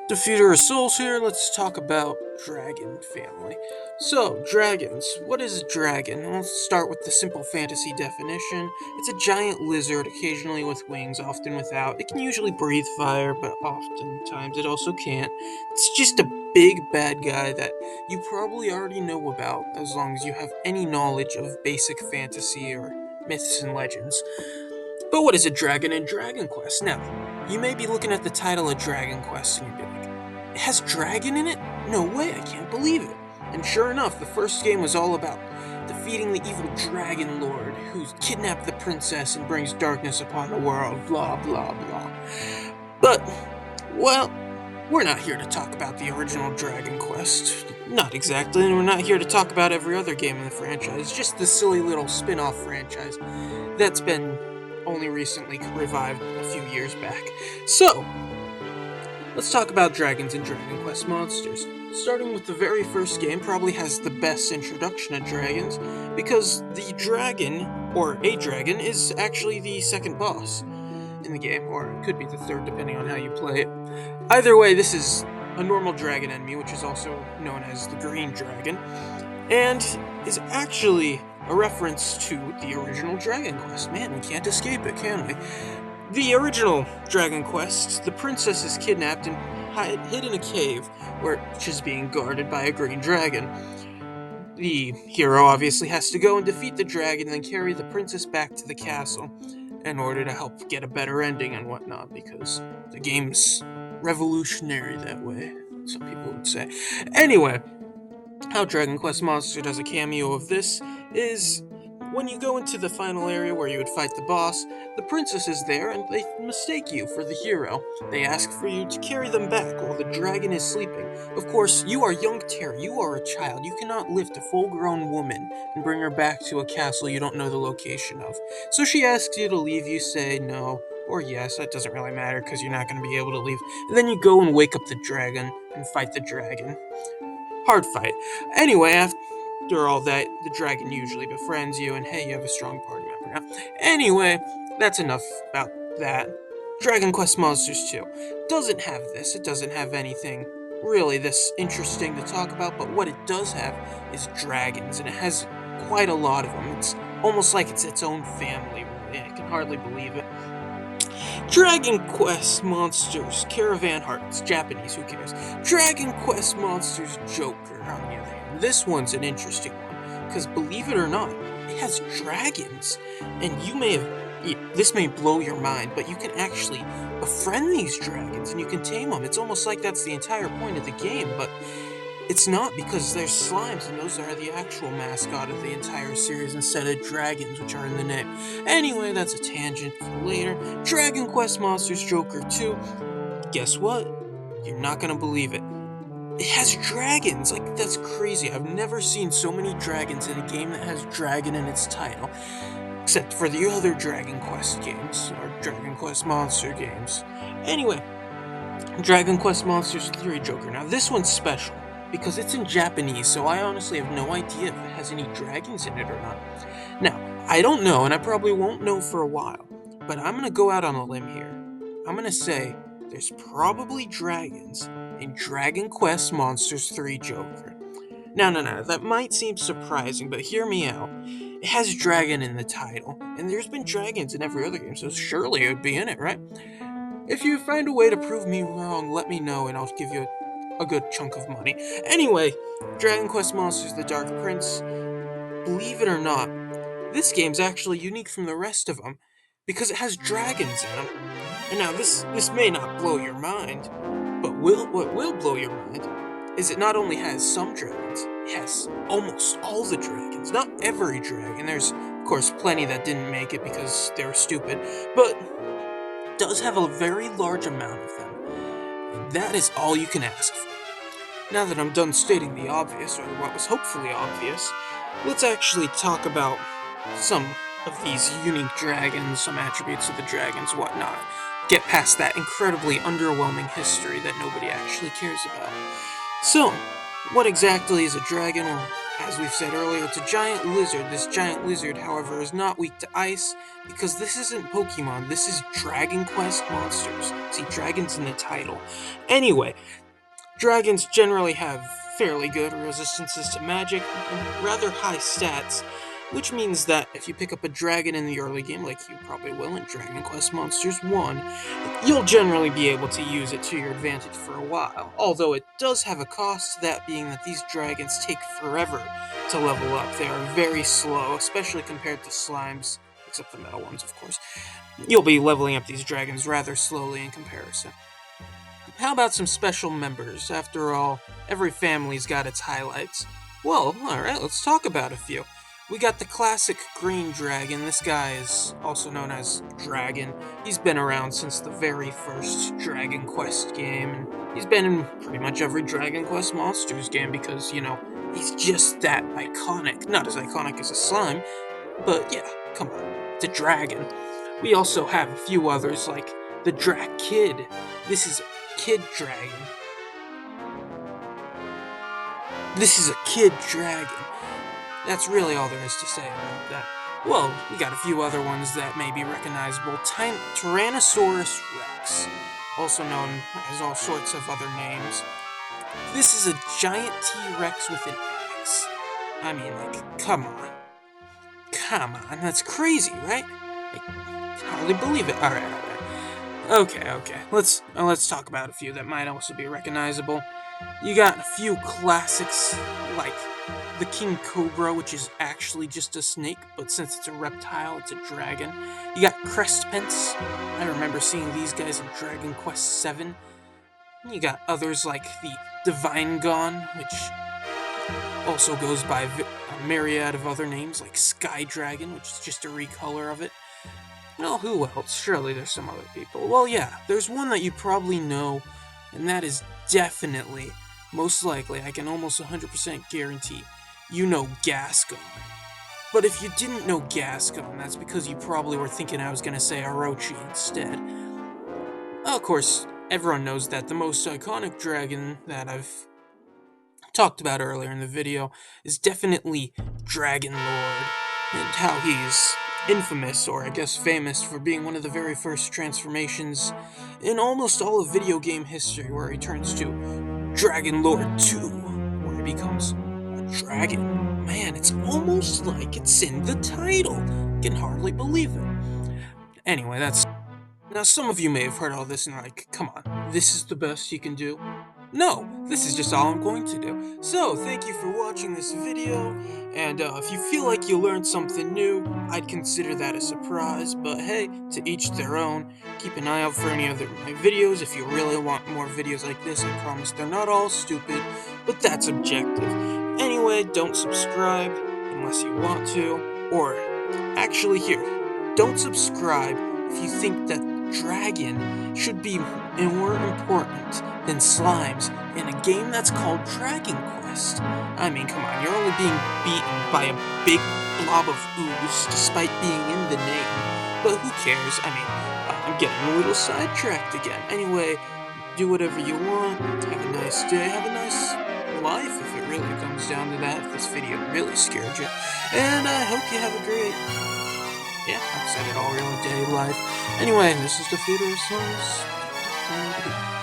Defeater of Souls here, let's talk about dragon family. So, dragons. What is a dragon? Well, let's start with the simple fantasy definition. It's a giant lizard, occasionally with wings, often without. It can usually breathe fire, but oftentimes it also can't. It's just a big bad guy that you probably already know about, as long as you have any knowledge of basic fantasy or myths and legends. But what is a dragon in Dragon Quest? Now, you may be looking at the title of Dragon Quest and you'd be like, it has dragon in it? No way, I can't believe it. And sure enough, the first game was all about defeating the evil dragon lord who's kidnapped the princess and brings darkness upon the world, blah blah blah. But, well, we're not here to talk about the original Dragon Quest. Not exactly, and we're not here to talk about every other game in the franchise, just the silly little spin off franchise that's been only recently revived a few years back. So, let's talk about dragons and Dragon Quest monsters. Starting with the very first game, probably has the best introduction of dragons, because the dragon, or a dragon, is actually the second boss in the game, or it could be the third depending on how you play it. Either way, this is a normal dragon enemy, which is also known as the green dragon, and is actually a reference to the original Dragon Quest. Man, we can't escape it, can we? The original Dragon Quest, the princess is kidnapped and hid in a cave where she's being guarded by a green dragon. The hero obviously has to go and defeat the dragon and then carry the princess back to the castle in order to help get a better ending and whatnot, because the game's revolutionary that way, some people would say. Anyway, how Dragon Quest Monster does a cameo of this is when you go into the final area where you would fight the boss, the princess is there and they mistake you for the hero. They ask for you to carry them back while the dragon is sleeping. Of course, you are young Terra, you are a child. You cannot lift a full grown woman and bring her back to a castle you don't know the location of. So she asks you to leave, you say no. Or yes, that doesn't really matter because you're not going to be able to leave. And then you go and wake up the dragon and fight the dragon. Hard fight. Anyway, after all that, the dragon usually befriends you, and hey, you have a strong party member now. Anyway, that's enough about that. Dragon Quest Monsters 2 doesn't have this. It doesn't have anything really this interesting to talk about, but what it does have is dragons, and it has quite a lot of them. It's almost like it's its own family, really. I can hardly believe it. Dragon Quest Monsters Caravan Hearts, Japanese, who cares? Dragon Quest Monsters Joker, on the other hand. This one's an interesting one, because believe it or not, it has dragons. And you may have. This may blow your mind, but you can actually befriend these dragons and you can tame them. It's almost like that's the entire point of the game, but it's not, because there's slimes, and those are the actual mascot of the entire series instead of dragons, which are in the name. Anyway, that's a tangent for later. Dragon Quest Monsters Joker 2. Guess what? You're not gonna believe it. It has dragons! Like, that's crazy. I've never seen so many dragons in a game that has dragon in its title. Except for the other Dragon Quest games, or Dragon Quest Monster games. Anyway, Dragon Quest Monsters 3 Joker. Now, this one's special because it's in Japanese, so I honestly have no idea if it has any dragons in it or not. Now, I don't know, and I probably won't know for a while, but I'm gonna go out on a limb here. I'm gonna say there's probably dragons in Dragon Quest Monsters 3 Joker. Now, no, that might seem surprising, but hear me out. It has dragon in the title, and there's been dragons in every other game, so surely it would be in it, right? If you find a way to prove me wrong, let me know and I'll give you a good chunk of money. Anyway, Dragon Quest Monsters The Dark Prince, believe it or not, this game's actually unique from the rest of them because it has dragons in them. And now this may not blow your mind, but what will blow your mind is it not only has some dragons, it has almost all the dragons. Not every dragon. There's of course plenty that didn't make it because they were stupid, but does have a very large amount of them. And that is all you can ask for. Now that I'm done stating the obvious, or what was hopefully obvious, let's actually talk about some of these unique dragons, some attributes of the dragons, whatnot. Get past that incredibly underwhelming history that nobody actually cares about. So, what exactly is a dragon, or As we've said earlier, it's a giant lizard. This giant lizard, however, is not weak to ice because this isn't Pokemon. This is Dragon Quest monsters. See, dragon's in the title. Anyway, dragons generally have fairly good resistances to magic and rather high stats, which means that if you pick up a dragon in the early game, like you probably will in Dragon Quest Monsters 1, you'll generally be able to use it to your advantage for a while. Although it does have a cost, that being that these dragons take forever to level up. They are very slow, especially compared to slimes, except the metal ones, of course. You'll be leveling up these dragons rather slowly in comparison. How about some special members? After all, every family's got its highlights. Well, alright, let's talk about a few. We got the classic green dragon. This guy is also known as Dragon. He's been around since the very first Dragon Quest game, and he's been in pretty much every Dragon Quest Monsters game because, he's just that iconic. Not as iconic as a slime, but yeah, come on, it's a dragon. We also have a few others like the Drak Kid. This is a kid dragon. This is a kid dragon. That's really all there is to say about that. Well, we got a few other ones that may be recognizable. Tyrannosaurus Rex, also known as all sorts of other names. This is a giant T-Rex with an axe. I mean, come on. Come on, that's crazy, right? I can hardly believe it. Alright. Okay. Let's talk about a few that might also be recognizable. You got a few classics, like the King Cobra, which is actually just a snake, but since it's a reptile, it's a dragon. You got Crestpence. I remember seeing these guys in Dragon Quest VII. You got others like the Divine Gone, which also goes by a myriad of other names, like Sky Dragon, which is just a recolor of it. Well, who else? Surely there's some other people. Well, yeah, there's one that you probably know, and that is definitely, most likely, I can almost 100% guarantee, you know Gascon. But if you didn't know Gascon, that's because you probably were thinking I was going to say Orochi instead. Of course, everyone knows that the most iconic dragon that I've talked about earlier in the video is definitely Dragon Lord, and how he's infamous, or I guess famous, for being one of the very first transformations in almost all of video game history, where he turns to Dragon Lord 2, where he becomes a dragon. Man, it's almost like it's in the title. Can hardly believe it. Anyway, now some of you may have heard all this and are like, come on, this is the best you can do? No, this is just all I'm going to do. So, thank you for watching this video, and if you feel like you learned something new, I'd consider that a surprise, but hey, to each their own. Keep an eye out for any other my videos if you really want more videos like this. I promise they're not all stupid, but that's objective. Anyway, don't subscribe unless you want to, or actually here, don't subscribe if you think that dragon should be more important than slimes in a game that's called Dragon Quest. I mean, come on, you're only being beaten by a big blob of ooze despite being in the name. But who cares? I mean, I'm getting a little sidetracked again. Anyway, do whatever you want. Have a nice day. Have a nice life if it really comes down to that. If this video really scared you. And I hope you have a great... Yeah, I've said it all, really, day life. Anyway, this is the Theater of Sons.